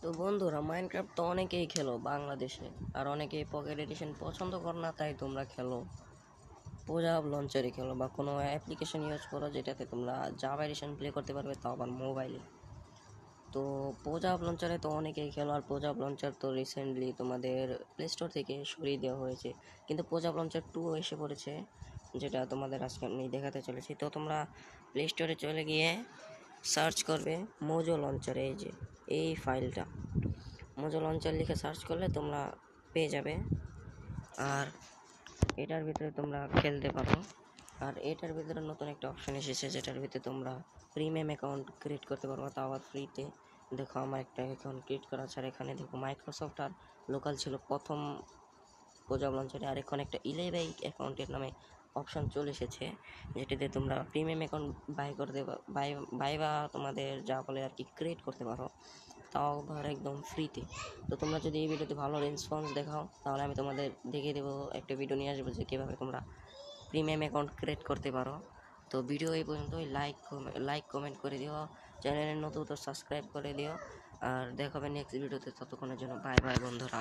তো বন্ধুরা, মাইনক্রাফট তো অনেকেই খেলো বাংলাদেশে, আর অনেকেই পকেট এডিশন পছন্দ করো না, তাই তোমরা খেলো পোজাব লঞ্চারে খেলো বা কোনো অ্যাপ্লিকেশন ইউজ করো যেটাতে তোমরা জাভা এডিশন প্লে করতে পারবে, তাও আবার মোবাইলে। তো পোজাব লঞ্চারে তো অনেকেই খেলো, আর পোজাব লঞ্চার তো রিসেন্টলি তোমাদের প্লে স্টোর থেকে সরিয়ে দেওয়া হয়েছে, কিন্তু পোজাব লঞ্চার 2 এসে পড়েছে, যেটা তোমাদের আজকে আমি দেখাতে চলেছি। তো তোমরা প্লে স্টোরে চলে গিয়ে সার্চ করবে মোজো লঞ্চারে, এই যে এই ফাইলটা মোজো লঞ্চার লিখে সার্চ করলে তোমরা পেয়ে যাবে। আর এটার ভিতরে তোমরা খেলতে পারো। আর এটার ভিতরে নতুন একটা অপশন এসেছে, যেটার ভিতরে তোমরা প্রিমিয়াম অ্যাকাউন্ট ক্রিয়েট করতে পারবো, তাও আবার ফ্রিতে। দেখো আমার একটা অ্যাকাউন্ট ক্রিয়েট করা আছে, আর এখানে দেখো মাইক্রোসফট আর লোকাল ছিল প্রথম পোজাব লঞ্চারে, আর এখন একটা ইলেভাই অ্যাকাউন্টের নামে অপশন চলে এসেছে, যেটিতে তোমরা প্রিমিয়াম অ্যাকাউন্ট বাই বা তোমাদের যা বলে আর কি ক্রিয়েট করতে পারো, তাও আবার একদম ফ্রিতে। তো তোমরা যদি এই ভিডিওতে ভালো রেসপন্স দেখাও, তাহলে আমি তোমাদের দেখিয়ে দেবো, একটা ভিডিও নিয়ে আসবো যে কীভাবে তোমরা প্রিমিয়াম অ্যাকাউন্ট ক্রিয়েট করতে পারো। তো ভিডিও এই পর্যন্তই। লাইক কমেন্ট করে দিও, চ্যানেলের নতুন তো সাবস্ক্রাইব করে দিও, আর দেখাবে নেক্সট ভিডিওতে। ততক্ষণের জন্য বাই বাই বন্ধুরা।